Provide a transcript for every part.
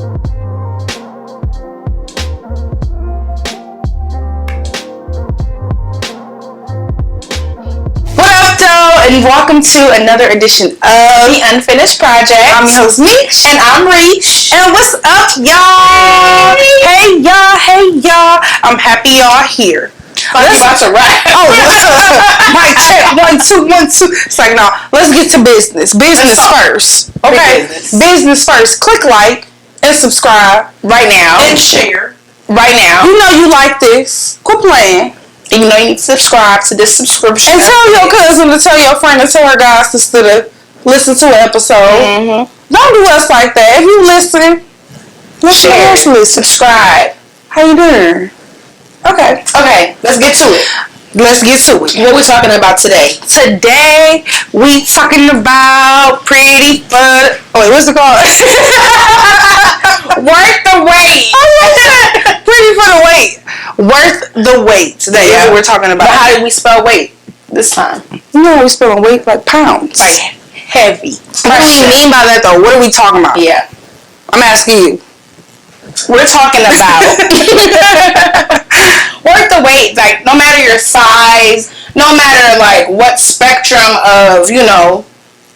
And welcome to another edition of The Unfinished Project. I'm your host, Meech. And I'm Reach. And what's up, y'all? Hey, y'all. I'm happy y'all here. Let's about to rap. Oh, mic check. 1, 2, 1, 2. It's like, no, let's get to business. Business first. Okay? Business first. Click like and subscribe right now. And share. Right now. You know you like this. Quit playing. And you know you need to subscribe to this subscription. And tell your cousin to tell your friend to tell her guys sister to listen to an episode. Mm-hmm. Don't do us like that. If you listen, share, subscribe. How you doing? Okay, let's get to it. What we talking about today? Today, we talking about pretty fun. Oh, wait, what's it called? Worth the wait. Pretty for the wait. Worth the wait. That is what we're talking about. But how did we spell weight this time? You know, we spelling weight like pounds. Like heavy. What do we mean by that, though? What are we talking about? Yeah. I'm asking you. We're talking about worth the wait. Like, no matter your size, no matter, like, what spectrum of, you know,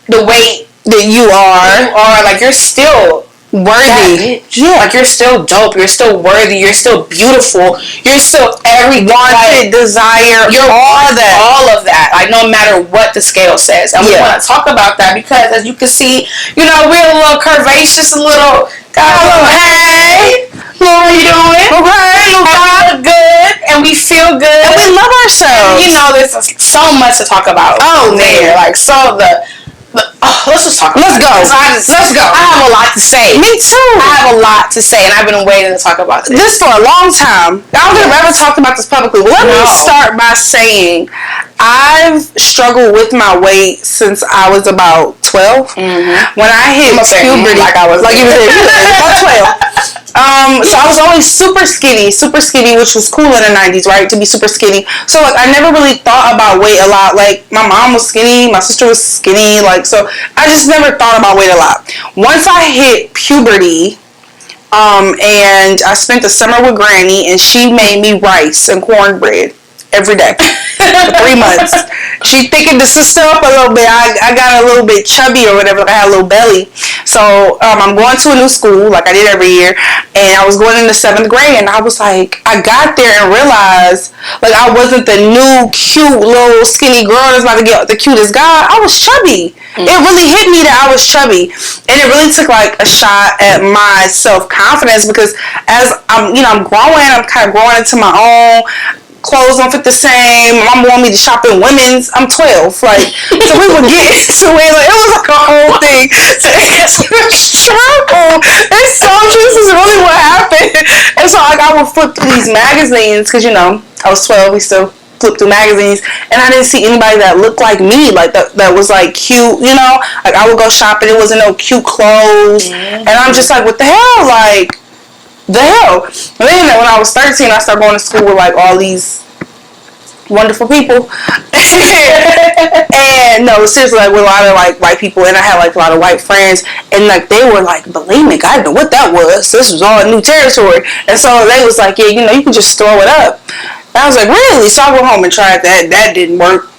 the weight that you are, like, you're still worthy. Yeah. Like, you're still dope. You're still worthy. You're still beautiful. You're still every wanted, desire. You're all of that. Like, no matter what the scale says. And we want to talk about that because, as you can see, you know, we're a little curvaceous, a little, hey, how you doing? Okay. We look good, and we feel good. And we love ourselves. And, you know, there's so much to talk about. Oh, man. Like, so let's just talk about it. Let's go. I have a lot to say. Me too. I have a lot to say, and I've been waiting to talk about this for a long time. I don't think I've ever talked about this publicly. Let me start by saying I've struggled with my weight since I was about 12. Mm-hmm. When I hit puberty, like I was like you were about 12. So I was always super skinny, which was cool in the 90s, right? To be super skinny. So like I never really thought about weight a lot. Like my mom was skinny, my sister was skinny, like so I just never thought about weight a lot. Once I hit puberty, and I spent the summer with Granny, and she made me rice and cornbread every day for 3 months. She thickened the sister up a little bit. I got a little bit chubby or whatever. Like I had a little belly. So I'm going to a new school like I did every year, and I was going into 7th grade, and I was like, I got there and realized like I wasn't the new cute little skinny girl that's about to get the cutest guy. I was chubby. Mm-hmm. It really hit me that I was chubby, and it really took like a shot at my self-confidence because as I'm growing, I'm kind of growing into my own. Clothes don't fit the same. My mom wanted me to shop in women's. I'm 12. Like, so we would get into it. Like, it was like a whole thing. So it's a struggle. And so this is really what happened. And so like I would flip through these magazines because, you know, I was 12. We still flip through magazines. And I didn't see anybody that looked like me. Like, that was like cute, you know? Like, I would go shopping. It wasn't no cute clothes. Mm-hmm. And I'm just like, what the hell? Like, the hell. And then when I was 13, I started going to school with like all these wonderful people. And no, seriously, like with a lot of like white people, and I had like a lot of white friends, and like they were like bulimic. I didn't know what that was. This was all new territory. And so they was like, yeah, you know, you can just throw it up. And I was like, really? So I went home and tried that. That didn't work.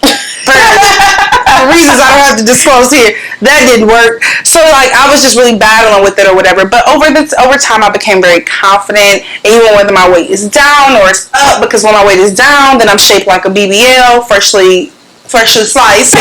For reasons I don't have to disclose here, that didn't work. So like I was just really battling with it or whatever. But over time I became very confident, and even whether my weight is down or it's up, because when my weight is down, then I'm shaped like a BBL, freshly sliced. Fresh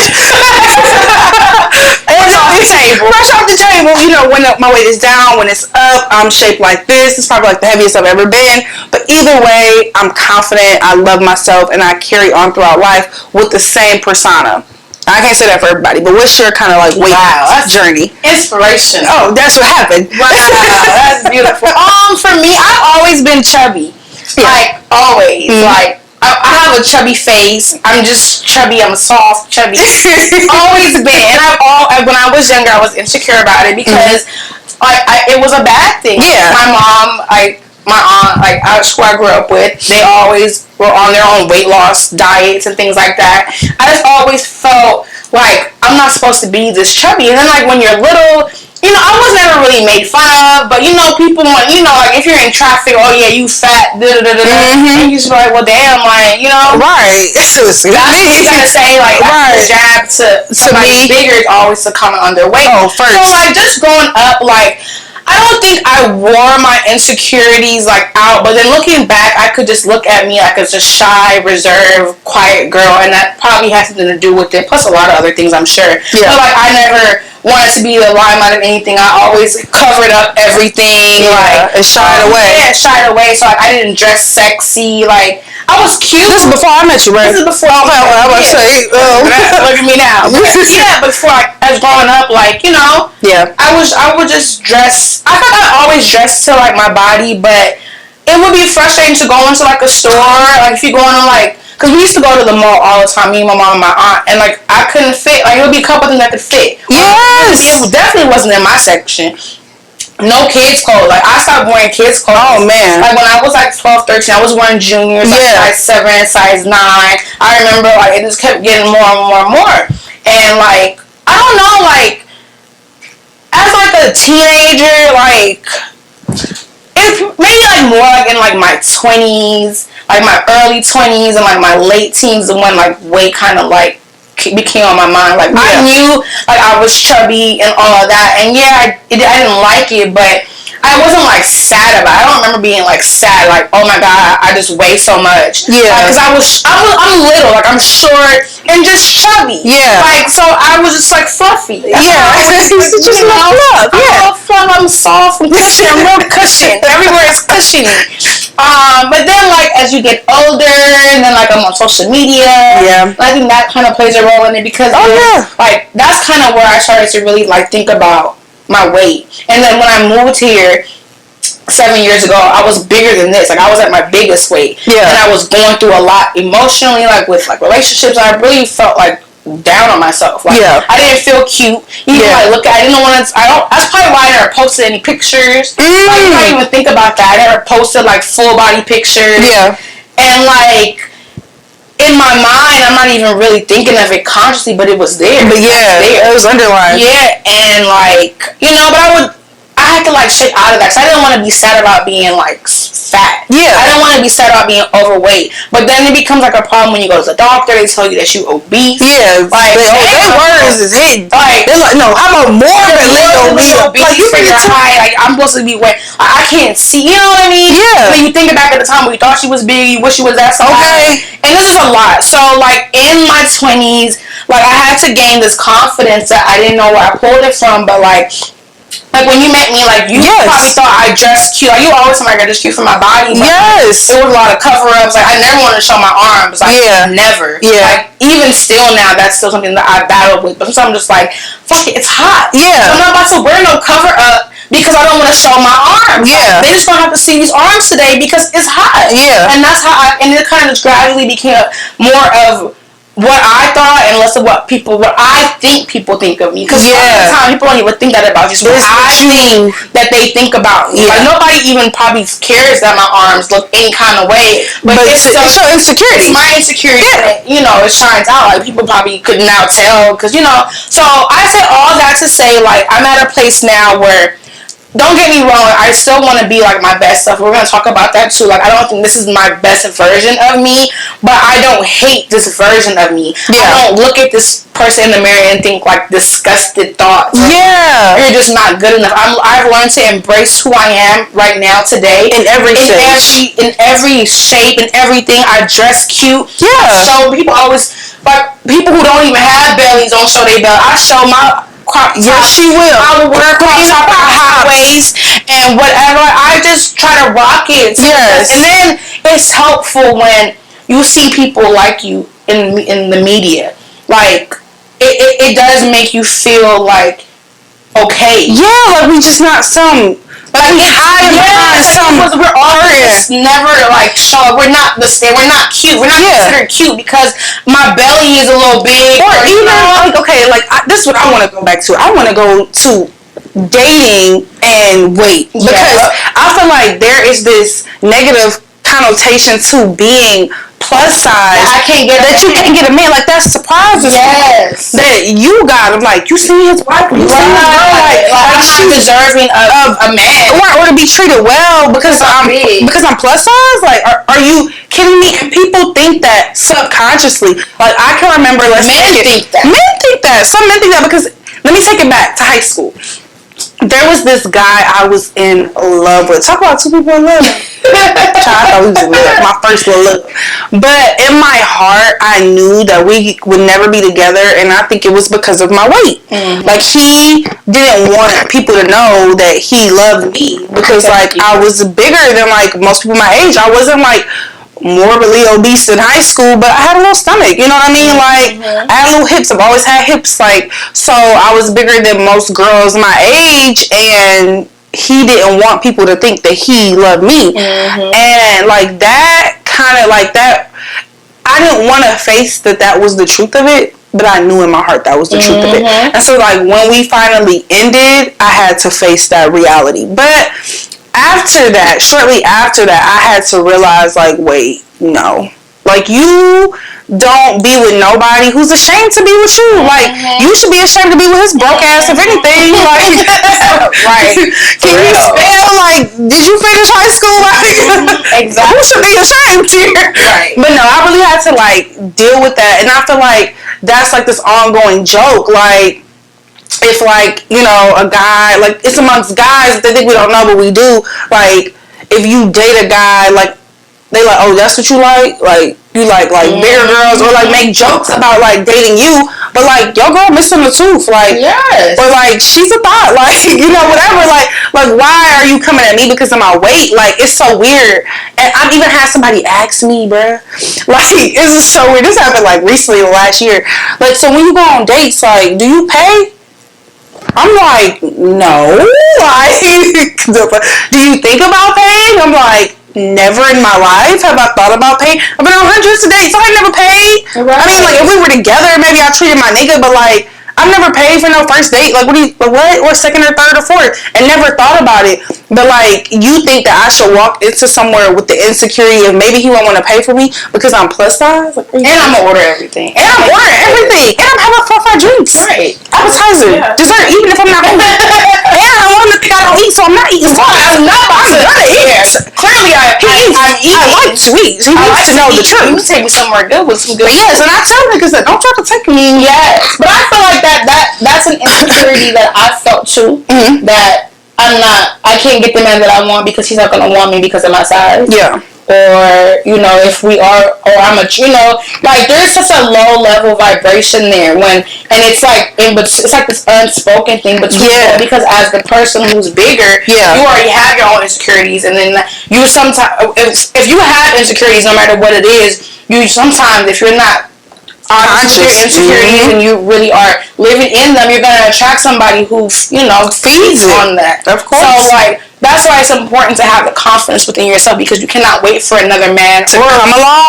off the table. You know, when my weight is down, when it's up, I'm shaped like this. It's probably like the heaviest I've ever been. But either way, I'm confident, I love myself, and I carry on throughout life with the same persona. I can't say that for everybody, but what's your kind of like weight journey? Inspiration. Oh, that's what happened. Wow, that's beautiful. For me, I've always been chubby. Yeah. Like, always. Mm-hmm. Like, I have a chubby face. I'm just chubby. I'm soft, chubby. Always been. And when I was younger, I was insecure about it because it was a bad thing. Yeah. My mom, my aunt, like who I grew up with, they always were on their own weight loss diets and things like that. I just always felt like I'm not supposed to be this chubby. And then like when you're little, you know, I was never really made fun of. up, but people want, like if you're in traffic, oh yeah, you fat, and you just be like, well damn, like, right. That's what you gotta say, like, right. The jab to somebody bigger is always to comment on their weight. Oh, first. So like just growing up, like I don't think I wore my insecurities like out, but then looking back, I could just look at me like as a shy, reserved, quiet girl, and that probably has something to do with it. Plus a lot of other things, I'm sure. Yeah. But like I never wanted to be the limelight of anything. I always covered up everything, and shied away. Yeah, shied away. So like I didn't dress sexy, like. I was cute. This is before I met you, right? This is before. I was say, look at me now. But, before I was growing up, like yeah, I would just dress. I thought I always dressed to like my body, but it would be frustrating to go into like a store, like if you go into like. Because we used to go to the mall all the time, me, my mom, and my aunt, and like I couldn't fit. Like it would be a couple things that could fit. Yes, it definitely wasn't in my section. No kids clothes. Like I stopped wearing kids clothes. Oh man. Like when I was like 12, 13, I was wearing juniors, like size 7, size 9. I remember like it just kept getting more and more and more. And like I don't know, like as like a teenager, like it's maybe like more like in like my 20s, like my early 20s and like my late teens, the one like weight kind of like became on my mind. Like I knew like I was chubby and all of that, and I didn't like it, but I wasn't like sad about it. I don't remember being like sad, like oh my god, I just weigh so much. Yeah, because I'm little, like I'm short and just chubby. Yeah, like so I was just like fluffy. It's just love. Yeah, I'm soft and cushion. I'm real cushion. Everywhere is cushiony. But then like as you get older, and then like I'm on social media. Yeah, I think that kind of plays a role in it because like that's kind of where I started to really like think about my weight. And then when I moved here 7 years ago, I was bigger than this. Like I was at my biggest weight. Yeah, and I was going through a lot emotionally, like with like relationships. I really felt like down on myself. Like I didn't feel cute. I didn't want to. That's probably why I never posted any pictures. Like I don't even think about that. I never posted like full body pictures. Yeah, and like in my mind, I'm not even really thinking of it consciously, but it was there. But it was underlined. Yeah, and like but I had to like shake out of that because I didn't want to be sad about being like fat. Yeah, I didn't want to be sad about being overweight. But then it becomes like a problem when you go to the doctor. They tell you that you obese. Yeah, like their words is hidden. Like they're like, no, I'm a morbidly obese. Like you figure high. Like I'm supposed to be weight. I can't see. You know what I mean? Yeah. But you think back at the time when you thought she was big, you wish she was that size. Okay. And this is a lot. So like in my 20s, like I had to gain this confidence that I didn't know where I pulled it from, but like when you met me, like you probably thought I dressed cute. Like you always tell me I dressed cute for my body. But yes, it was a lot of cover-ups. Like I never wanted to show my arms. Like never. Yeah. Like even still now, that's still something that I battle with. But sometimes I'm just like, fuck it, it's hot. Yeah. So I'm not about to wear no cover-up because I don't want to show my arms. Yeah. Like, they just don't have to see these arms today because it's hot. Yeah. And that's how and it kind of just gradually became more of what I thought and less of what I think people think of me. Because a lot of the time people don't even think that about you. So I think that they think about me. Like nobody even probably cares that my arms look any kind of way. But it's your insecurity. It's my insecurity. Yeah. It shines out. Like people probably could now tell. Because, So I say all that to say, like, I'm at a place now where, don't get me wrong, I still want to be like my best stuff. We're going to talk about that too. Like I don't think this is my best version of me, but I don't hate this version of me. Yeah. I don't look at this person in the mirror and think like disgusted thoughts. Yeah. You're just not good enough. I've learned to embrace who I am right now today. In every shape, in everything. I dress cute. Yeah. So people always, like people who don't even have bellies don't show their belly. I show my crop top. Yes, she will. I will wear a crop top, a high waist, and whatever. I just try to rock it. Yes. And then it's helpful when you see people like you in the media. Like, it does make you feel like okay. Yeah, like we just not some. Like we hide behind some. We're all just never like show. We're not We're not cute. We're not considered cute because my belly is a little big. Or even like this is what I want to go back to. I want to go to dating and weight because I feel like there is this negative connotation to being plus size I can't get that you can't get a man. Like, that surprises me. Yes. That you got him. Like, you see his wife, you see his girl. Like I'm she's not deserving of a man. Or to be treated well because I'm plus size. Like, are you kidding me? And people think that subconsciously. Like, I can remember. Men think that. Some men think that because let me take it back to high school. There was this guy I was in love with. Talk about two people in love. I thought we was in love. My first little love. But in my heart, I knew that we would never be together, and I think it was because of my weight. Mm-hmm. Like, he didn't want people to know that he loved me because, like, I was bigger than, like, most people my age. I wasn't, like, morbidly obese in high school, but I had a little stomach, you know what I mean? Like, I had little hips. I've always had hips, like, so I was bigger than most girls my age, and he didn't want people to think that he loved me. And, like, that kind of, like, that, I didn't want to face that was the truth of it, but I knew in my heart that was the truth of it. And so, like, when we finally ended, I had to face that reality. But after that, shortly after that, I had to realize, like, wait, no. Like, you don't be with nobody who's ashamed to be with you. Like, you should be ashamed to be with his broke ass, if anything. Like, right. Can you spell? Like, did you finish high school? Like, exactly. Who should be ashamed here? Right. But no, I really had to, like, deal with that. And I feel like that's, like, this ongoing joke. Like, if, like, you know, a guy, like, it's amongst guys, they think we don't know, but we do. Like, if you date a guy, like, they like, oh, that's what you like you like bigger girls, or like make jokes about like dating you, but like your girl missing the tooth, like, yes, or like she's a thought, like, you know, whatever, like why are you coming at me because of my weight? Like, it's so weird. And I've even had somebody ask me, bruh, like, this is so weird. This happened like recently, last year. Like, so when you go on dates, like, do you pay? I'm like, no. Like, do you think about paying? I'm like, never in my life have I thought about paying. I've been on hundreds of dates, so I never paid. Right. I mean, like, if we were together, maybe I treated my nigga, but like, I've never paid for no first date. Like, what? Or second or third or fourth, and never thought about it. But like, you think that I should walk into somewhere with the insecurity of maybe he won't want to pay for me because I'm plus size? Like, and I'm gonna order everything. And I'm ordering everything. And I'm having 4 or 5 drinks. Right. Appetizer, dessert, even if I'm not hungry. And I don't want to think I don't eat, so I'm not eating. I'm gonna eat. Clearly, I like to eat. He needs to know the truth. You take me somewhere good with some good. Yes, and I tell niggas that don't try to take me. Yes, but I feel like that's an insecurity that I felt too. That I can't get the man that I want because he's not gonna want me because of my size. Yeah. Or, you know, if we are, or I'm a, you know, like, there's such a low level vibration there and it's like, it's like this unspoken thing between them, because as the person who's bigger, you already have your own insecurities, and then you sometimes, if you have insecurities, no matter what it is, you sometimes, if you're not honest with your insecurities and you really are living in them, you're going to attract somebody who, you know, feeds on that. Of course. So, like, that's why it's important to have the confidence within yourself, because you cannot wait for another man or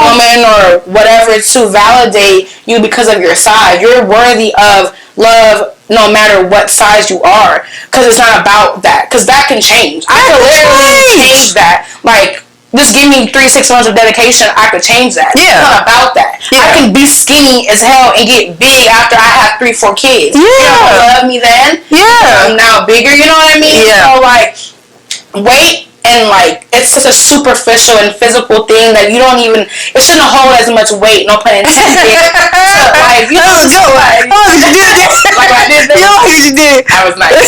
woman or whatever to validate you because of your size. You're worthy of love no matter what size you are, because it's not about that, because that can change. I can literally change that. Like, just give me 3-6 months of dedication, I could change that. Yeah. It's not about that. Yeah. I can be skinny as hell and get big after I have 3-4 kids. Yeah. You don't love me then. Yeah. I'm now bigger, you know what I mean? Yeah. So, like, weight and, like, it's such a superficial and physical thing that you don't even, it shouldn't hold as much weight, no pun intended. So, like, you know, like, you did that. Like, I did that. You did. I was nice.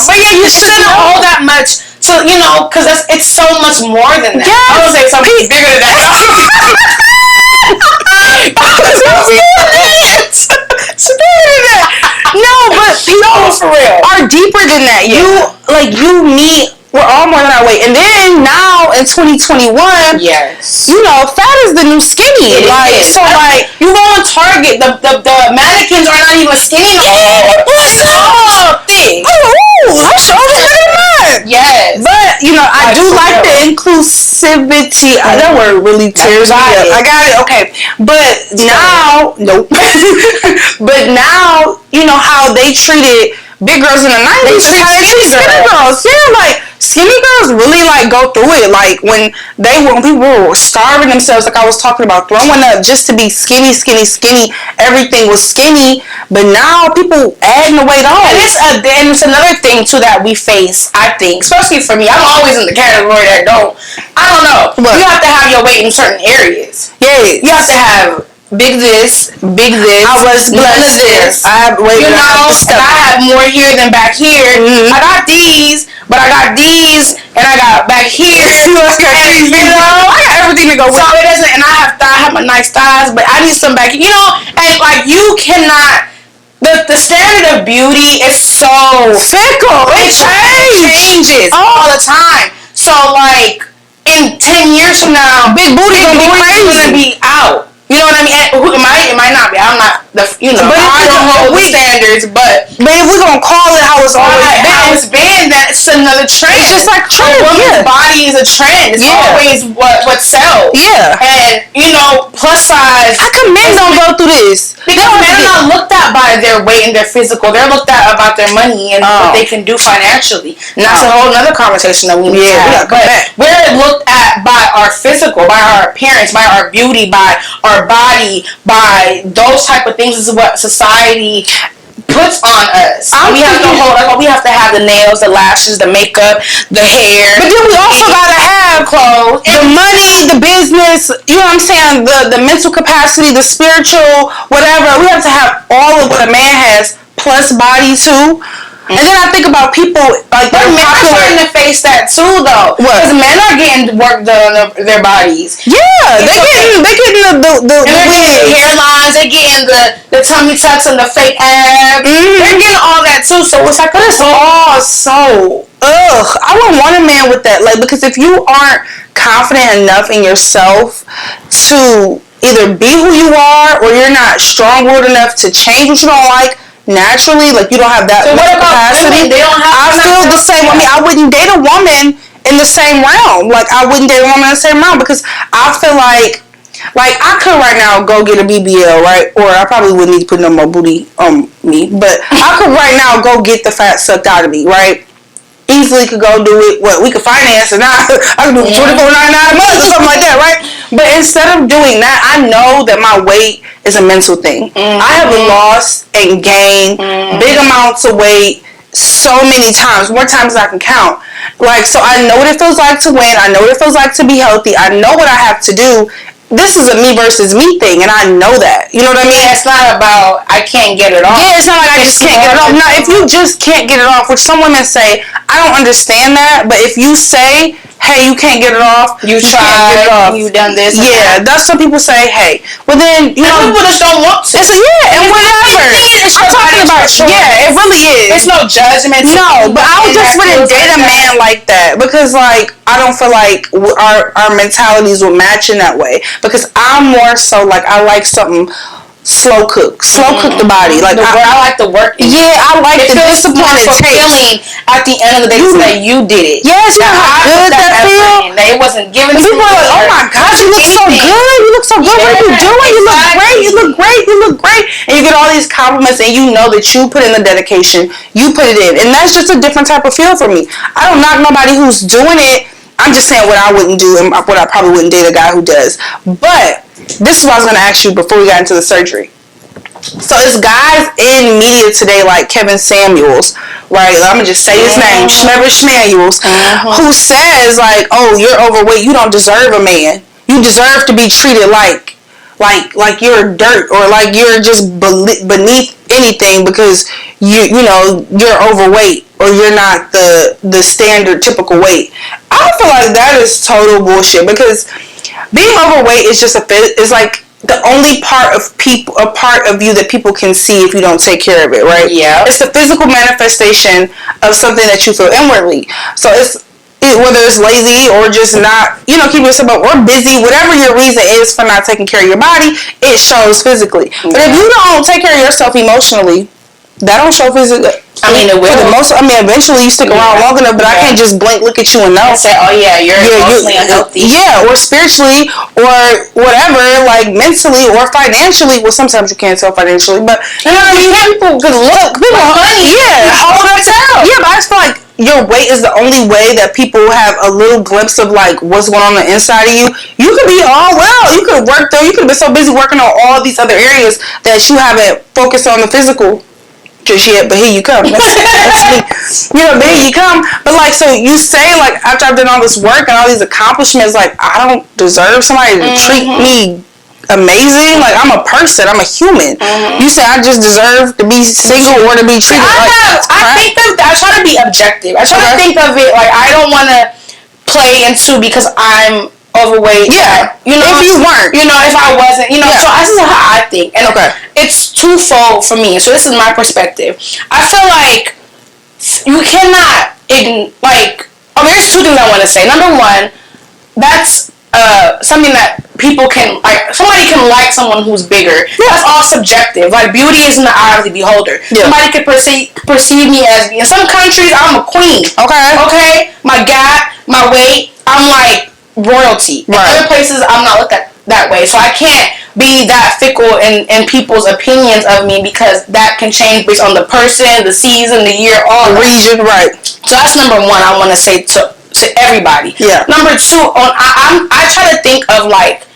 But yeah, you shouldn't hold that much. So, you know, because it's so much more than that. Yes. I would say something bigger than that. No, but people for real are deeper than that. You meet. We're all more than our weight. And then now in 2021, yes, you know, fat is the new skinny. Like, so like, you go on Target, the mannequins are not even skinny. It's so thick. Ooh, her shoulders are not. Yes. But, you know, I do like the inclusivity. That word really tears me up. I got it. Okay. But now, nope. But now, you know, how they treated big girls in the 90s just had skinny girls. Yeah, like skinny girls really like go through it. Like when people were starving themselves, like I was talking about, throwing up just to be skinny. Everything was skinny, but now people adding the weight on. And it's another thing too that we face. I think, especially for me, I'm always in the category that I don't know. What? You have to have your weight in certain areas. Yeah, you have to have big this. I was blessed. This. I have weight. You know, and I have more here than back here. I got these, but I got these, and I got back here. You know, I got everything to go with. So it doesn't, and I have my nice thighs, but I need some back here. You know, and like you cannot. The standard of beauty is so fickle. It changes all the time. So like in 10 years from now, big booty gonna be out. You know what I mean? It might not be. I'm not but I don't hold the standards. But if we're gonna call it how it's always been, that's another trend. It's just like trend. A woman's body is a trend. It's always what sells. Yeah. And plus size. How come men don't go through this? Because men are not looked at by their weight and their physical. They're looked at about their money and what they can do financially. And that's a whole other conversation that we need to have. But we're looked at by our physical, by our appearance, by our beauty, by our body, by those type of things. Is what society puts on us. We have to have the nails, the lashes, the makeup, the hair. But then we also gotta have clothes, the money, the business. You know what I'm saying? The mental capacity, the spiritual, whatever. We have to have all of what a man has plus body too. And then I think about people like men are starting to face that too, though. Because men are getting work done on their bodies. Yeah, they're getting the hairlines. They're getting the tummy tucks and the fake abs. They're getting all that too. So it's like it's all so. I wouldn't want a man with that. Like, because if you aren't confident enough in yourself to either be who you are, or you're not strong-willed enough to change what you don't like. Naturally, like you don't have that capacity. They don't have. I feel the same. I mean, I wouldn't date a woman in the same realm. Like I wouldn't date a woman in the same realm because I feel like I could right now go get a BBL, right? Or I probably wouldn't need to put no more booty on me, but I could right now go get the fat sucked out of me, right? Easily could go do it. We could finance it now. I could do $24.99 a month or something like that, right? But instead of doing that, I know that my weight is a mental thing. I have lost and gained big amounts of weight so many times, more times than I can count. Like, so I know what it feels like to win. I know what it feels like to be healthy. I know what I have to do. This is a me versus me thing, and I know that. You know what I mean? It's not about I can't get it off. Yeah, it's not like I just can't get it off. Now, if you just can't get it off, which some women say, I don't understand that, but if you say, hey, you can't get it off, you tried, you've done this. Yeah, that's what people say, hey. Well, then, people just don't want to. And whatever. I'm talking about, it really is. It's no judgment. No, but I just wouldn't date a man like that because, like, I don't feel like our mentalities will match in that way. Because I'm more so, like, I like something slow cook the body. Like I like the work. Yeah, I like the discipline it takes. At the end of the day, to say you did it. Yes, you know how good that feels. It wasn't given to me. People are like, oh my God, you look so good. You look so good. What are you doing? You look great. You look great. You look great. And you get all these compliments, and you know that you put in the dedication. You put it in, and that's just a different type of feel for me. I don't knock nobody who's doing it. I'm just saying what I wouldn't do and what I probably wouldn't date a guy who does. But this is what I was going to ask you before we got into the surgery. So it's guys in media today like Kevin Samuels, right? I'm going to just say his name, Schmanuels, who says like, oh, you're overweight. You don't deserve a man. You deserve to be treated like you're dirt or like you're just beneath anything because you're overweight or you're not the standard typical weight. I feel like that is total bullshit because being overweight is just is like the only part of you that people can see if you don't take care of it, right? Yeah. It's the physical manifestation of something that you feel inwardly. So whether it's lazy or just not, keeping yourself up or busy, whatever your reason is for not taking care of your body, it shows physically. But if you don't take care of yourself emotionally, that don't show physically. I mean, it will. Eventually you stick around long enough, but I can't just blink, look at you and know. And say, oh yeah, you're emotionally unhealthy. Yeah, or spiritually, or whatever, like mentally or financially. Well, sometimes you can't tell financially, but you know what I mean? People could look, people money. Yeah, hold up tell. Yeah, but I just feel like your weight is the only way that people have a little glimpse of like what's going on the inside of you. You could be all well. You could work though. You could have been so busy working on all these other areas that you haven't focused on the physical just yet. But here you come. That's me. You know, but here you come. But like, so you say like after I've done all this work and all these accomplishments, like I don't deserve somebody to treat me amazing. Like I'm a person, I'm a human. You say I just deserve to be single or to be treated I try to be objective. I try to think of it like I don't want to play into because I'm overweight. Yeah, you know, if you weren't, you know, if I wasn't, you know. So this is how I think, and it's twofold for me. So this is my perspective. I feel like you cannot there's two things I want to say. Number one, that's something that people can like. Somebody can like someone who's bigger. That's all subjective. Like beauty is in the eye of the beholder. Somebody could perceive me as in some countries I'm a queen. Okay. My gap, my weight, I'm like royalty. In other places I'm not looked at that way. So I can't be that fickle in people's opinions of me because that can change based on the person, the season, the year, all the region. Right. So that's number one. I want to say to everybody. Yeah. Number two, I try to think of like,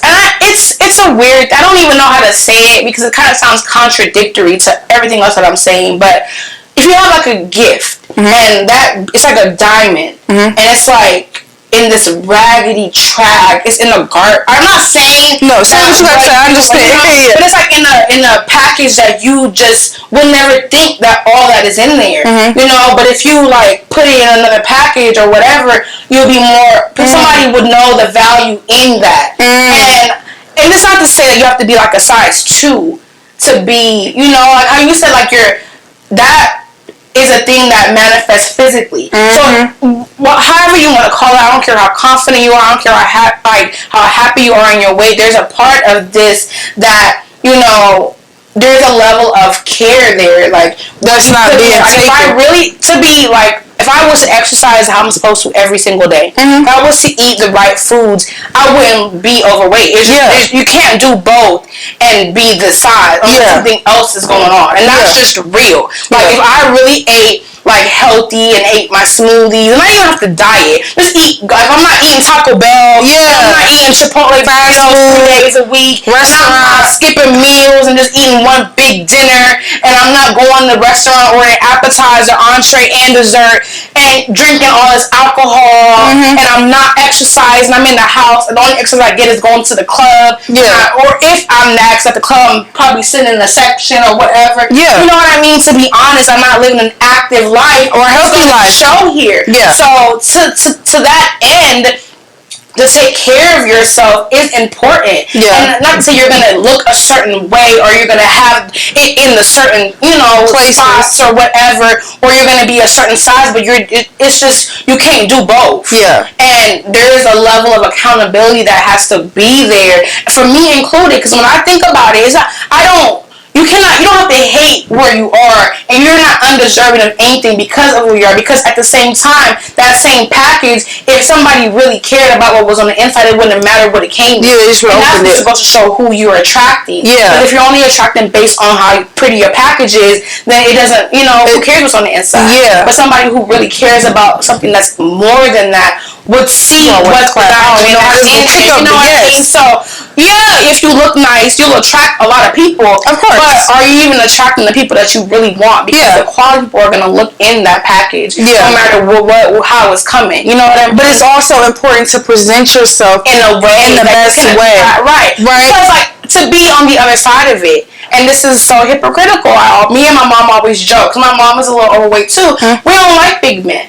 and it's a weird. I don't even know how to say it because it kind of sounds contradictory to everything else that I'm saying. But if you have like a gift and that it's like a diamond and it's like in this raggedy track, it's in a I'm not saying say what you gotta say. I understand. But it's like in a package that you just would never think that all that is in there. You know, but if you like put it in another package or whatever, you'll be more. Somebody would know the value in that. And it's not to say that you have to be like a size 2 to be. You know, like how you said, like that is a thing that manifests physically. So, however you want to call it, I don't care how confident you are, I don't care how happy you are in your weight. There's a part of this that, you know, there's a level of care there. Like, that's not being taken. If I really, to be like, if I was to exercise how I'm supposed to every single day, if I was to eat the right foods, I wouldn't be overweight. You can't do both and be the size. Something else is going on. And that's just real. Like, if I really ate like healthy and ate my smoothies, and I didn't have to diet. Just eat. Like, I'm not eating Taco Bell. I'm not eating Chipotle 3 days a week. I'm not skipping meals and just eating one big dinner. And I'm not going to the restaurant ordering appetizer, entree, and dessert, and drinking all this alcohol. And I'm not exercising. I'm in the house, and the only exercise I get is going to the club. Or if I'm next at the club, I'm probably sitting in a section or whatever. You know what I mean? To be honest, I'm not living an active life or a healthy life. Show here. So to that end, to take care of yourself is important. And not to say you're gonna look a certain way or you're gonna have it in the certain, you know, spots or whatever, or you're gonna be a certain size, but it's just you can't do both. And there is a level of accountability that has to be there for me included. Because when I think about it, you don't have to hate where you are, and you're not undeserving of anything because of who you are. Because at the same time, that same package, if somebody really cared about what was on the inside, it wouldn't matter what it came with. And that's supposed to show who you're attracting. But if you're only attracting based on how pretty your package is, then it doesn't, you know, who cares what's on the inside? But somebody who really cares about something that's more than that would see what's going on. You know what I mean? So, if you look nice, you'll attract a lot of people. Of course. But are you even attracting the people that you really want? Because the quality people are going to look in that package, no matter how it's coming. You know what I mean? But it's also important to present yourself in a way, in the best way. Right. Because, like, to be on the other side of it, and this is so hypocritical. Me and my mom always joke, because my mom is a little overweight too. We don't like big men.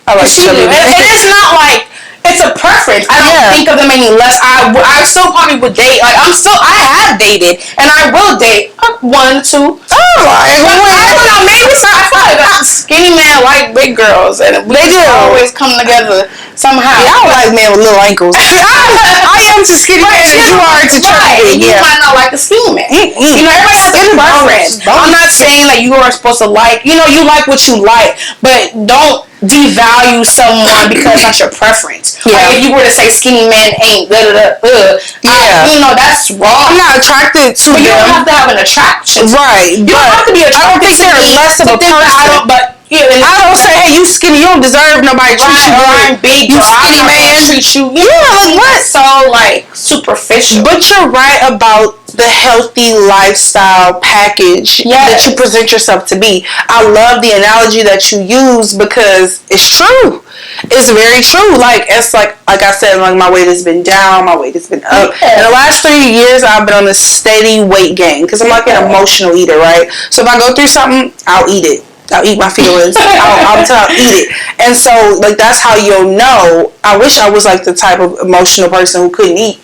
I like chubby men. And it's not like it's a preference. I don't think of them any less. I still probably would date. Like I have dated, and I will date 1, 2. Oh my! I don't know. Maybe so. I feel like skinny men like big girls, and they do always come together somehow. Yeah, I don't like men with little ankles. I am to skinny man as you are to chubby. You might not like the skinny man. You know, everybody has a preference. I'm not saying like you are supposed to like, you know, you like what you like, but don't devalue someone because that's your preference. Yeah. Like if you were to say skinny men ain't you know, that's wrong. I'm not attracted to them. But you don't have to have an attraction. Right. You don't have to be attracted. I don't think they're less of a person. I don't say, hey, you skinny, you don't deserve nobody treat you right. I'm big, you skinny man treat you. Like what? So like superficial. But you're right about the healthy lifestyle package that you present yourself to be. I love the analogy that you use because it's true. It's very true. Like it's like I said, like my weight has been down, my weight has been up. In the last 3 years, I've been on a steady weight gain because I'm like an emotional eater, right? So if I go through something, I'll eat it. I'll eat my feelings. I'll eat it. And so, like, that's how you'll know. I wish I was, like, the type of emotional person who couldn't eat.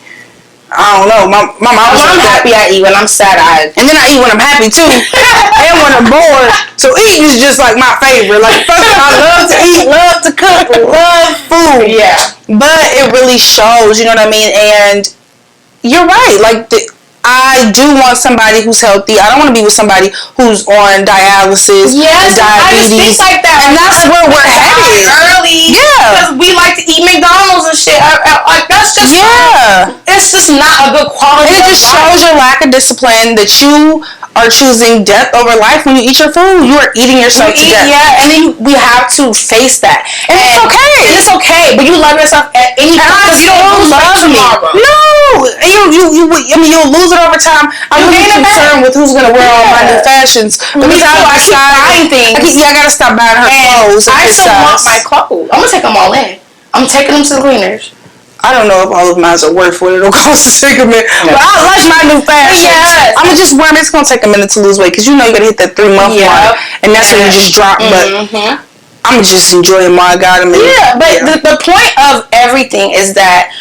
I don't know. My mom was I'm happy I eat. When I'm sad, and then I eat when I'm happy, too. And when I'm bored. So, eating is just, like, my favorite. Like, first I love to eat, love to cook, love food. Yeah. But it really shows, you know what I mean? And you're right. Like, I do want somebody who's healthy. I don't want to be with somebody who's on dialysis, diabetes. I just think like that. And that's where we're headed. Early. Yeah. Because we like to eat McDonald's and shit. Like, that's just... Yeah. It's just not a good quality. And it just shows your lack of discipline that you are choosing death over life when you eat your food. You are eating yourself to death. Yeah, and then we have to face that. And it's okay. It's okay, but you love yourself at any time. You don't love me. No, you'll lose it over time. I'm really concerned with who's gonna wear all my new fashions because I keep buying things. I gotta stop buying her clothes. I still want my clothes. I'm gonna take them all in. I'm taking them to the cleaners. I don't know if all of mine are worth what it'll cost to take them in. But I like my new fashion. Yes. I'm going to just wear them. It's going to take a minute to lose weight because you know you got to hit that 3-month mark. And that's when you just drop. But I'm just enjoying my God. The point of everything is that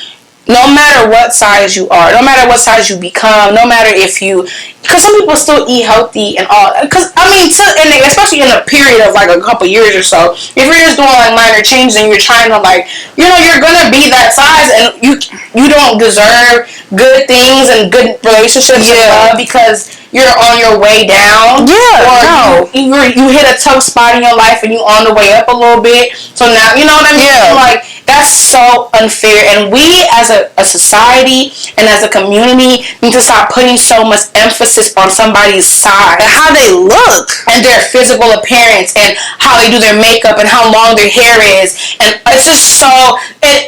no matter what size you are, no matter what size you become, no matter if you... Because some people still eat healthy and all. Because, I mean, especially in a period of, like, a couple years or so, if you're just doing, like, minor changes and you're trying to, like, you know, you're going to be that size and you don't deserve good things and good relationships and love because you're on your way down. Yeah, or you hit a tough spot in your life and you on the way up a little bit. So now, you know what I mean? Yeah. Like, that's so unfair. And we, as a society and as a community, need to stop putting so much emphasis on somebody's size and how they look and their physical appearance and how they do their makeup and how long their hair is. And it's just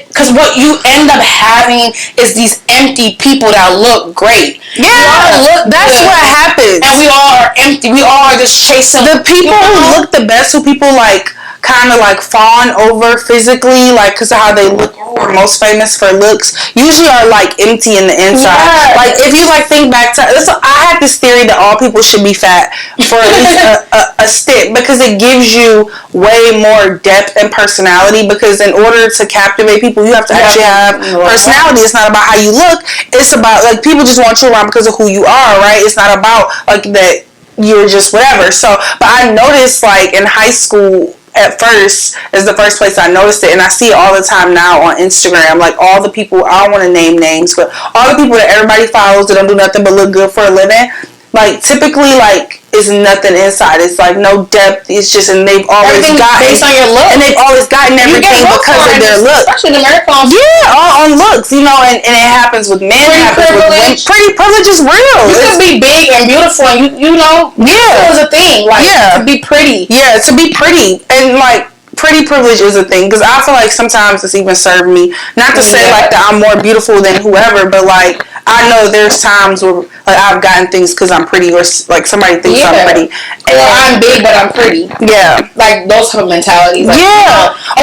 because what you end up having is these empty people that look great. Yeah, that's what happens. And we all are empty. We all are just chasing the people who look the best, who people like kind of like fawn over physically, like because of how they look, or most famous for looks, usually are like empty in the inside. Yeah. Like if you like think back to, I had this theory that all people should be fat for at least a stint because it gives you way more depth and personality. Because in order to captivate people, you have to actually have personality. It's not about how you look. It's about like people just want you around because of who you are, right? It's not about like that you're just whatever. So, but I noticed like in high school. At first is the first place I noticed it, and I see it all the time now on Instagram. Like all the people, I don't want to name names, but all the people that everybody follows that don't do nothing but look good for a living, like typically like is nothing inside. It's like no depth. It's just, and they've always gotten based on your look, and they've always gotten everything because of their look. Especially the Americans. Yeah, all on looks, you know, and it happens with men. Pretty privilege. Pretty privilege is real. You can be big and beautiful, and you know, it was a thing. Like to be pretty. Yeah, to be pretty, and like. Pretty privilege is a thing because I feel like sometimes it's even served me. Not to say like that I'm more beautiful than whoever, but like I know there's times where like I've gotten things because I'm pretty, or like somebody thinks I'm pretty. And I'm big, but I'm pretty. Yeah, like those type of mentalities. Like,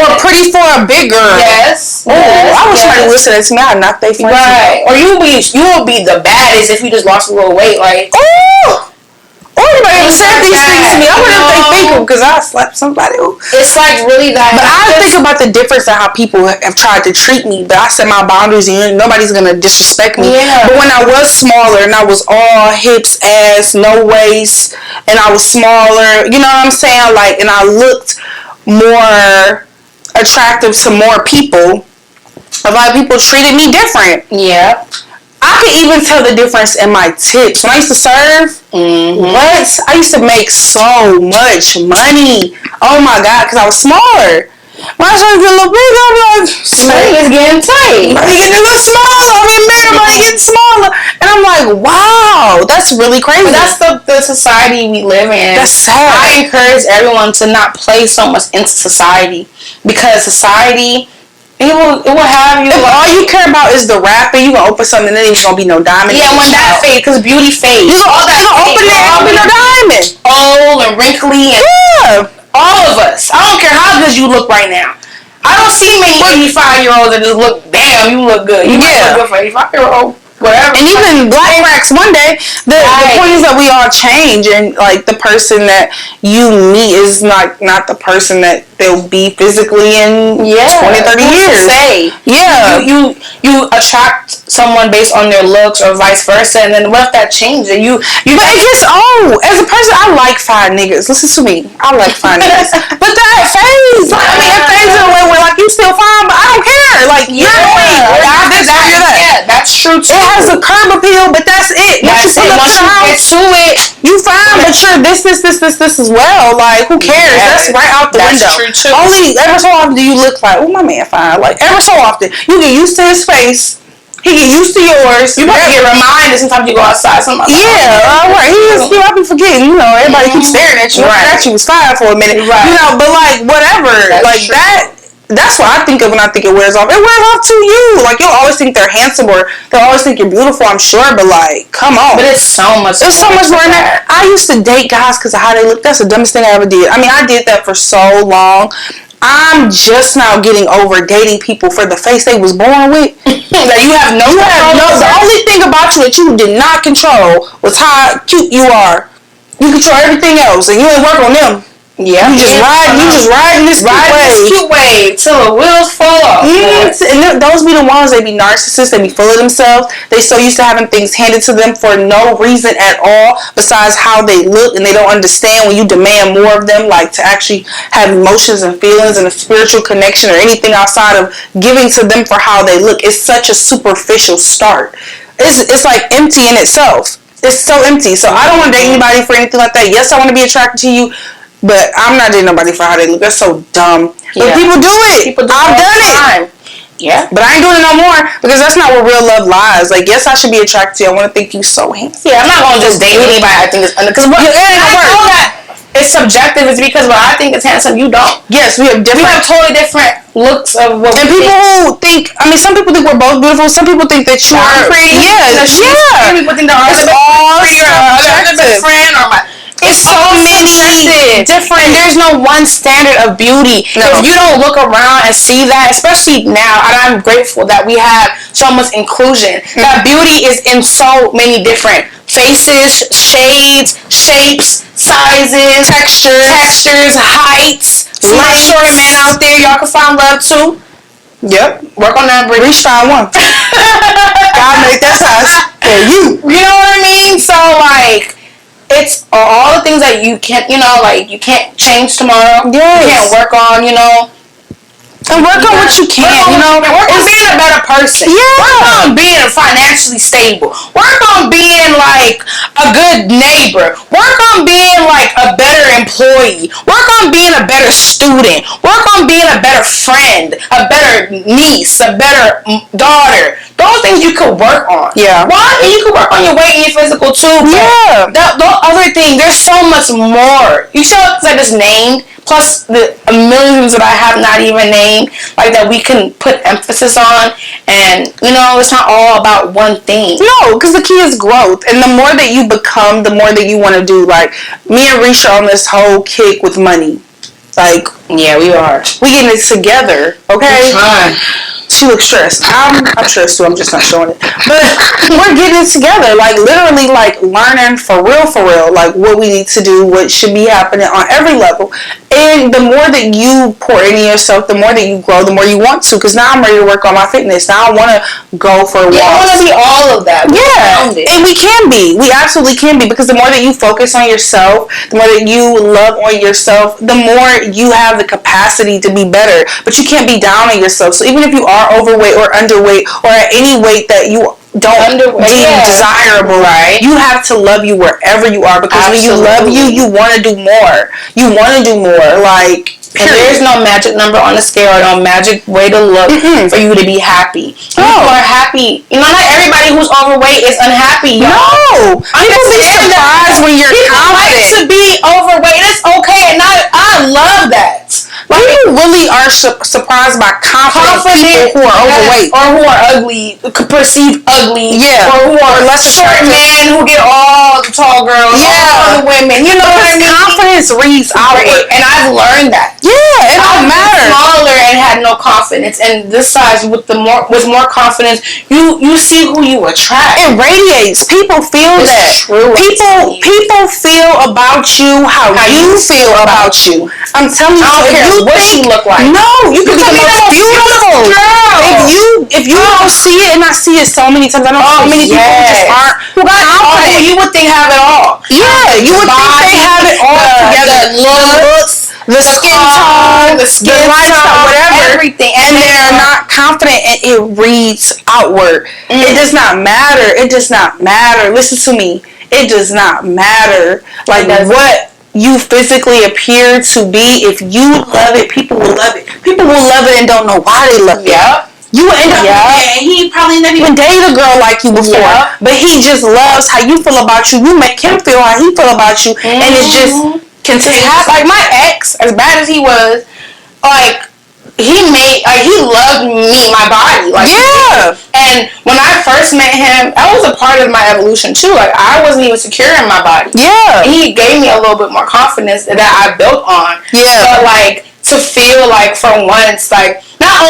or pretty for a big girl. Yes. I wish somebody would listen to me. I'd knock they friends. Right. Or you will be the baddest if you just lost a little weight. Like everybody said these things to me. I wonder if they think them because I slapped somebody. It's like really that. But I think about the difference in how people have tried to treat me. But I set my boundaries and nobody's going to disrespect me. Yeah. But when I was smaller and I was all hips, ass, no waist, and I was smaller, you know what I'm saying? Like, and I looked more attractive to more people. A lot of people treated me different. Yeah. I could even tell the difference in my tips. When I used to serve, what? I used to make so much money. Oh my God, because I was smaller. When I started to get a little bigger, I'm like, money is getting tight. Money getting a little smaller. I'm getting bigger, money getting smaller. And I'm like, wow, that's really crazy. But that's the society we live in. That's sad. I encourage everyone to not play so much into society, because society, it will have you. If all you care about is the rapping, you gonna open something and then it's gonna be no diamond. Yeah, when that fades, because beauty fades. You gonna open it and be no diamond. Old and wrinkly and all of us. I don't care how good you look right now. I don't see many 85-year-olds that just look, damn, you look good. You look good for 85-year-old. Whatever. And even black racks one day, the point is that we all change, and like the person that you meet is not the person that they'll be physically in 20, 30 years. You attract someone based on their looks or vice versa, and then what if that changes? But it gets old. As a person, I like fine niggas. Listen to me. I like fine niggas. But that phase, I mean, it fades in a way where like you still fine, but I don't care. Like that's true too. It has a curb appeal, but that's it. Once you get to it, you fine, but you're this as well. Like, who cares? That's right out the window. True too. Only ever so often do you look like, oh, my man fine. Like, ever so often. You get used to his face. He get used to yours. You might get reminded sometimes you go outside. Right. I be forgetting. You know, everybody keeps staring at you. I thought you was fine for a minute. Right. You know, but like, whatever. That's like, true. That's what I think of when I think it wears off. It wears off to you. Like, you'll always think they're handsome or they'll always think you're beautiful, I'm sure, but like, come on. But it's so much more than that. I used to date guys because of how they look. That's the dumbest thing I ever did. I mean, I did that for so long. I'm just now getting over dating people for the face they was born with. That you have no control. The only thing about you that you did not control was how cute you are. You control everything else, and you ain't work on them. Yeah, you just riding this cute wave till the wheels fall off. And those be the ones, they be narcissists, they be full of themselves. They so used to having things handed to them for no reason at all besides how they look, and they don't understand when you demand more of them, like to actually have emotions and feelings and a spiritual connection or anything outside of giving to them for how they look. It's such a superficial start. It's like empty in itself. It's so empty. So I don't want to date anybody for anything like that. Yes, I want to be attracted to you, but I'm not dating nobody for how they look. That's so dumb. But people do it. I've done it. Yeah. But I ain't doing it no more because that's not where real love lies. Like, yes, I should be attracted to you. I want to think you so handsome. Yeah, I'm not going to just date anybody I think is because it ain't gonna work. That it's subjective. It's because what I think is handsome, you don't. Yes, we have totally different looks of what. And people who think, I mean, some people think we're both beautiful. Some people think that you are pretty. Yeah. Some people think they're all best friend or my. It's so many different. And there's no one standard of beauty. No. If you don't look around and see that, especially now, and I'm grateful that we have so much inclusion. That beauty is in so many different faces, shades, shapes, sizes, textures, heights. Some short men out there, y'all can find love too. Yep. Work on that bridge. Reach find one. God made that size for you. You know what I mean? So like, it's all the things that you can't, you can't change tomorrow. Yes. You can't work on, And work on what you can, Work on being a better person. Yeah. Work on being financially stable. Work on being like a good neighbor. Work on being like a better employee. Work on being a better student. Work on being a better friend, a better niece, a better daughter. Those things you could work on. Yeah. Why? And you could work on your weight and your physical too. Yeah. The other thing, there's so much more. You show us that it's named, plus the millions that I have not even named, like that we can put emphasis on, and it's not all about one thing. No, because the key is growth, and the more that you become, the more that you want to do. Like me and Risha on this whole kick with money. Like, yeah, we are. We getting it together, okay? She looks stressed. I'm stressed too. I'm just not showing it. But we're getting it together. Like, literally, like, learning for real, like, what we need to do, what should be happening on every level. And the more that you pour into yourself, the more that you grow, the more you want to. Because now I'm ready to work on my fitness. Now I want to go for walks. I want to be all of that. And we can be. We absolutely can be. Because the more that you focus on yourself, the more that you love on yourself, the more you have the capacity to be better. But you can't be down on yourself. So even if you are overweight or underweight or at any weight that you don't deem desirable, right? You have to love you wherever you are, because when you love you, you want to do more. You want to do more. Like, and there's no magic number on the scale or no magic way to look for you to be happy. People are happy. You know, not everybody who's overweight is unhappy, y'all. No. People be surprised when you're confident. Like to be overweight. It's okay. And I love that. Like, people really are surprised by confident people who are overweight. Or who are ugly, perceived ugly. Yeah. Or who are less short men who get all the tall girls. Yeah. All the women. You know what I mean? Confidence reads outward. And I've learned that. Yeah, it don't matter. Smaller and had no confidence, and this size with more confidence, you see who you attract. It radiates. People feel that. True. People feel about you how you feel about you. I'm telling you. I don't care what you look like. No, you can be the most beautiful girl. If you don't see it, and I see it so many times. I know so many people who just aren't confident. You would think have it all. Yeah, you would think they have it all together. Looks. The skin tone, the lifestyle, whatever, everything, and they're not confident, and it reads outward. It does not matter. It does not matter. Listen to me. It does not matter. Like what you physically appear to be. If you love it, people will love it. People will love it and don't know why they love it. Yep. You end up and he probably never even dated a girl like you before, but he just loves how you feel about you. You make him feel how he feel about you, and it's just. Like my ex, as bad as he was, like he loved me, my body, like And when I first met him, that was a part of my evolution too. Like I wasn't even secure in my body. Yeah, and he gave me a little bit more confidence that I built on. Yeah, but like to feel like for once, like not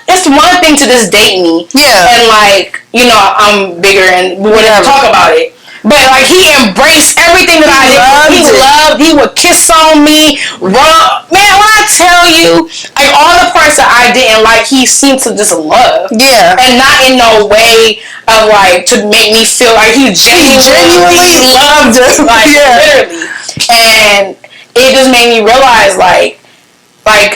it's one thing to just date me. Yeah, and like I'm bigger and we wouldn't talk about it. But like he embraced everything that I did. He loved. He would kiss on me, rub. Man, when I tell you, like all the parts that I didn't like, he seemed to just love. Yeah, and not in no way of like to make me feel like he genuinely loved us, like literally. And it just made me realize like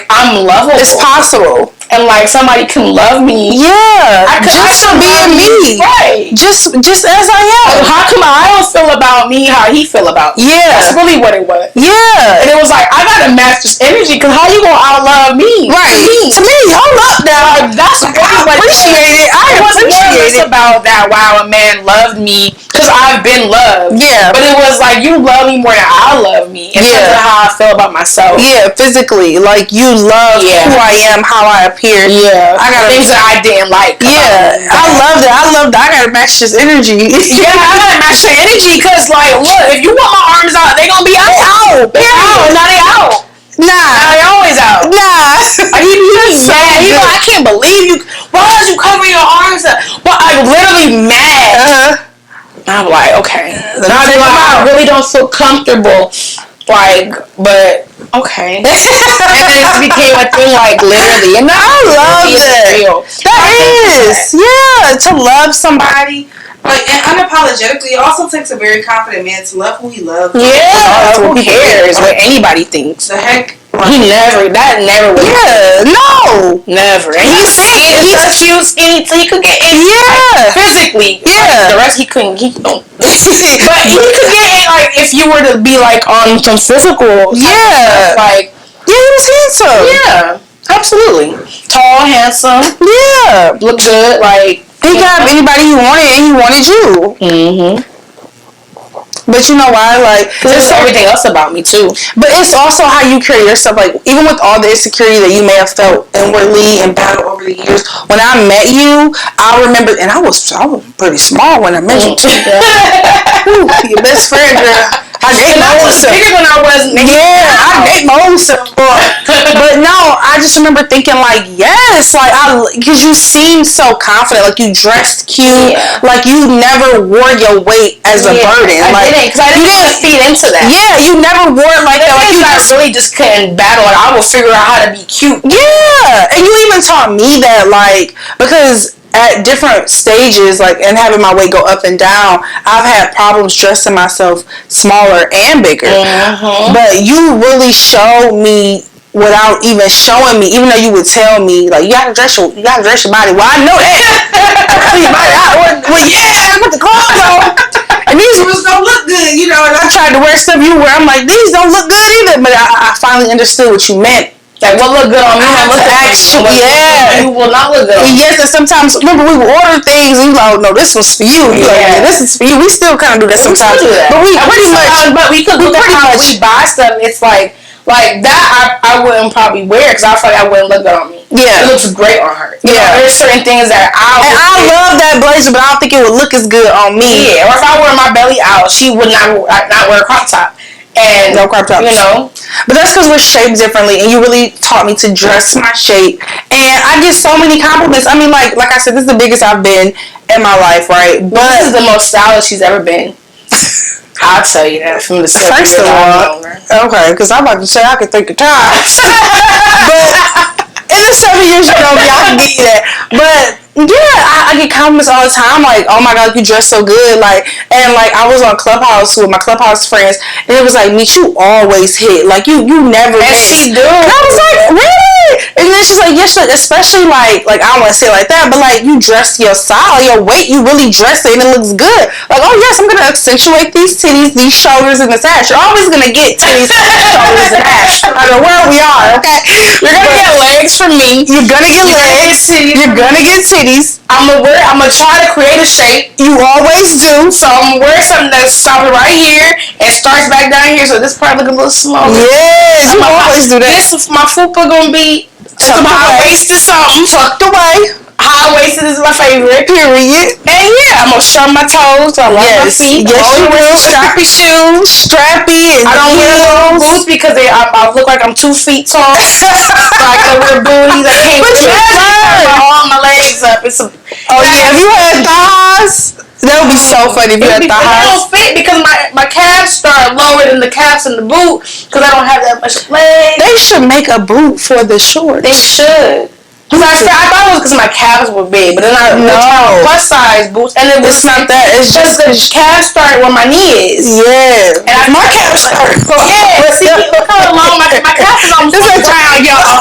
I'm lovable. It's possible. And like somebody can love me. Yeah. Just for being me. Right. Just as I am. How come I don't feel about me how he feel about me? Yeah. That's really what it was. Yeah. And it was like, I gotta match this energy, because how you gonna outlove me? Right. To me, hold up now. That's what I appreciate it. I appreciate it about that. Wow, a man loved me because I've been loved. Yeah. But it was like, you love me more than I love me. In terms of how I feel about myself. Yeah, physically. Like you love who I am, how I appear. Yeah, I got things that I didn't like. Yeah, I love that. I gotta match this energy. Yeah, I gotta match your energy, because like, look, if you want my arms out, they gonna be out. They're out. Now they out. Nah, they always out. Nah, he's mad. He's like, I can't believe you. Why is you covering your arms up? Well, I'm literally mad. I'm like, okay. Now I really don't feel comfortable. Like, but okay. And then it became a thing, like literally. And I love it. That is, yeah, to love somebody. Like, and unapologetically, it also takes a very confident man to love who he loves. Yeah, who cares what anybody thinks? The heck. That never would. Yeah, no, never. And he's cute, skinny, so he could get in. Yeah, physically. Yeah, the rest he couldn't. He don't. But he could get in, like, if you were to be like on some physical. Yeah, like he was handsome. Yeah, absolutely. Tall, handsome. Yeah, look good. Like he could have anybody he wanted, and he wanted you. Mm-hmm. But you know why? Like, there's everything else about me too. But it's also how you carry yourself. Like, even with all the insecurity that you may have felt inwardly and battled over the years, when I met you, I remember, and I was pretty small when I met you too. Ooh, your best friend, girl. I date my own self. Bigger than I was. I date my own self. But no, I just remember thinking like, yes, like because you seemed so confident, like you dressed cute, like you never wore your weight as a burden. I didn't, because I didn't feed into that. Yeah, you never wore it like that. Like you really just couldn't battle. Like I will figure out how to be cute. Yeah, and you even taught me that, like, because at different stages, like, and having my weight go up and down, I've had problems dressing myself smaller and bigger. But you really showed me without even showing me, even though you would tell me, like, you gotta dress your body. Well, I know that. Well, yeah, I put the clothes on. And these ones don't look good, you know, and I tried to wear stuff you wear. I'm like, these don't look good either. But I finally understood what you meant. Like, what look good on me? I look actually, you will not look good on me. Yes, and sometimes, remember, we would order things, and you like, oh, no, this was for you. You're like, yeah, this is for you. We still kind of do that sometimes. But we pretty much, but we could look at how we buy stuff. It's like that I wouldn't probably wear, because I feel like I wouldn't look good on me. Yeah. It looks great on her. You know, there's certain things that I love that blazer, but I don't think it would look as good on me. Yeah, or if I wear my belly out, she would not wear a crop top. And no crop tops. You know. But that's because we're shaped differently, and you really taught me to dress my shape. And I get so many compliments. I mean, like I said, this is the biggest I've been in my life, right? But this is the most stylish she's ever been. I'll tell you that from the first of all. Okay, because I'm about to say I could think of time. But in the 7 years you know me, I can give you that. But yeah, I get compliments all the time, like, oh my god, you dress so good, like, and like I was on Clubhouse with my Clubhouse friends, and it was like, Meech, you always hit, like you never miss. She do. And I was like, really? And then she's like, yes, especially like I don't want to say it like that, but like you dress your style, your weight, you really dress it, and it looks good. Like, oh yes, I'm gonna accentuate these titties, these shoulders, and this ass. You're always gonna get titties, shoulders, and ass. I don't know where we are, okay? You're gonna get legs from me. You're gonna get legs. You're gonna get titties. I'm gonna try to create a shape. You always do. So I'm gonna wear something that stops right here and starts back down here. So this part look a little smaller. Yes, you always do that. This my fupa gonna be high waisted something tucked away. High waisted is my favorite. Period. And yeah, I'm gonna show my toes. I love my feet. Yes, you will. Strappy shoes. Strappy. And I don't wear those boots because I look like I'm 2 feet tall. So I gotta wear booties. I can't wear all my legs up. If you had thighs, that would be so funny if you had thighs. They don't fit because my calves start lower than the calves in the boot because I don't have that much leg. They should make a boot for the shorts. They should. Because I thought it was because my calves were big, but then I plus size boots, and it was not that. It's just the calves started where my knee is. Yeah, and my calves started. Yeah, see, look how long my calves is almost round, y'all.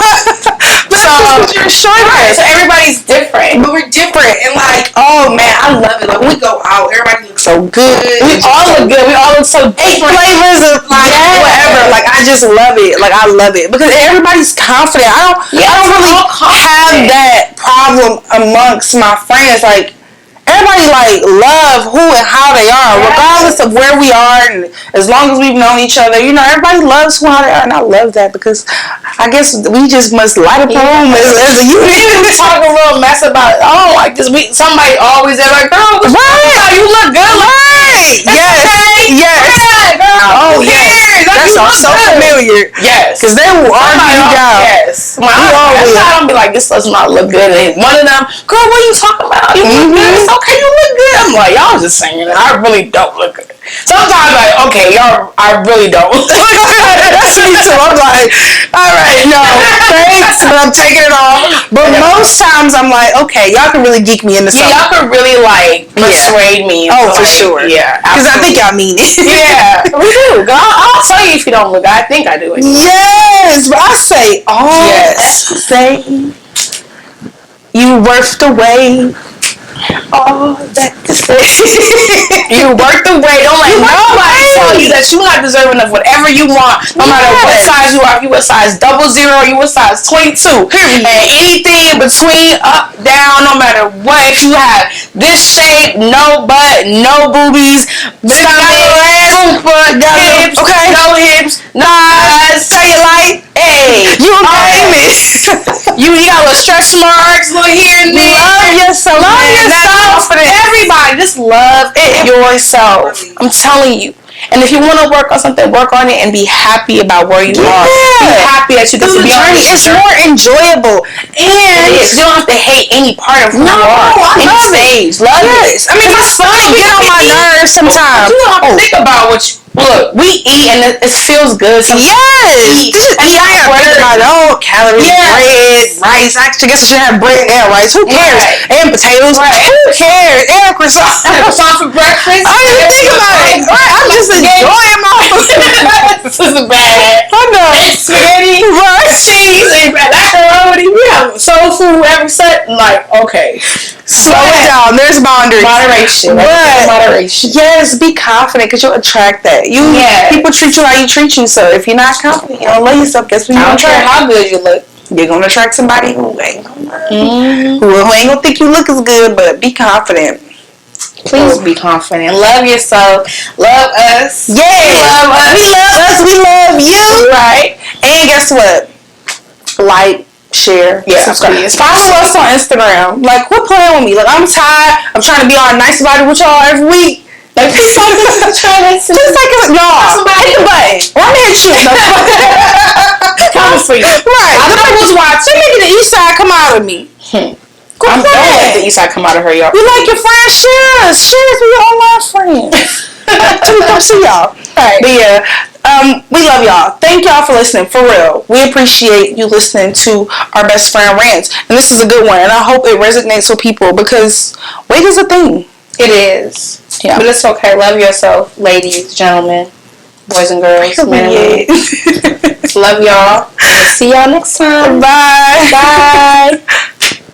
So you're short, right? So everybody's different, but we're different, and like, oh man, I love it. Like when we go out, everybody looks so good. We all look good. We all look so different. Flavors of like whatever. Like I just love it. Like I love it because everybody's confident. I don't really have that problem amongst my friends. Like everybody like love who and how they are, regardless of where we are, and as long as we've known each other, you know, everybody loves who and how they are, and I love that because I guess we just must light up a room as a unit. Even we talk a little mess about, like this. Somebody always they're like, girl, you look good, right? Yes, girl. Oh yes, that sounds so familiar. Yes, because they will argue you down. Yes, I don't be like, this does not look good. And one of them, girl, what are you talking about? You look good. It's okay, you look good. I'm like, y'all just saying it. I really don't look good. Sometimes like, okay, y'all, I really don't. That's me too. I'm like, all right, no, thanks, but I'm taking it off. But most times I'm like, okay, y'all can really geek me into something. Yeah, y'all can really like persuade me. Oh, for sure. Yeah, because I think y'all mean it. Yeah, we do. I'll tell you if you don't look. I think I do. Yes, but I say, say you worth the wait. All that to say. You worth the wait. Don't let nobody tell you that you're not deserving of whatever you want. No matter what size you are. If you a size 00, you a size 22. And anything in between, up, down, no matter what. If you have this shape, no butt, no boobies, stomach, hips, no hips, no eyes, cellulite. Hey, you famous. You got little stretch marks, little here and there. Love yourself. Everybody, just love yourself. I'm telling you. And if you want to work on something, work on it and be happy about where you are. Be happy that you get to be on journey. It's more enjoyable. And you don't have to hate any part of who you are. I love stage. Love it. I mean, it's fun to get on my nerves sometimes. You don't have to think about what you... Look, we eat and it feels good. Yes. And you ain't got to think about, calories, bread, rice. Actually, I guess you should have bread and rice. Who cares? And potatoes. Who cares? And croissant. Croissant for breakfast. I don't even think about it. Right? I'm just enjoying my food. This is bad. I know. Spaghetti, cheese, and macaroni. We have soul food every set. Like, okay. Slow it down. There's boundaries. Moderation. But, moderation. yes, be confident because you'll attract that. People treat you how you treat you. So if you're not confident, you don't love yourself. Guess what? I don't care how good you look. You're gonna attract somebody who ain't gonna think you look as good. But be confident. Please be confident. Love yourself. Love us. Yeah. Love us. We love us. We love you. Right. And guess what? Like, share, subscribe. Follow us on Instagram. Like, quit playing with me. Like, I'm tired. I'm trying to be all nice about it with y'all every week. Like, just like y'all. Hit the button. Or I'm gonna hit you. Coming for you. Right. I was watching. Making the east side come out of me. I'm done with the east side come out of her, y'all. You like your friends? Share us. Share us with your online friends. Till we come see y'all. Alright. But yeah, we love y'all. Thank y'all for listening. For real. We appreciate you listening to our best friend rants. And this is a good one. And I hope it resonates with people because weight is a thing. It is. Yeah. But it's okay. Love yourself, ladies, gentlemen, boys and girls, men and women. Love y'all. See y'all next time. Bye. Bye.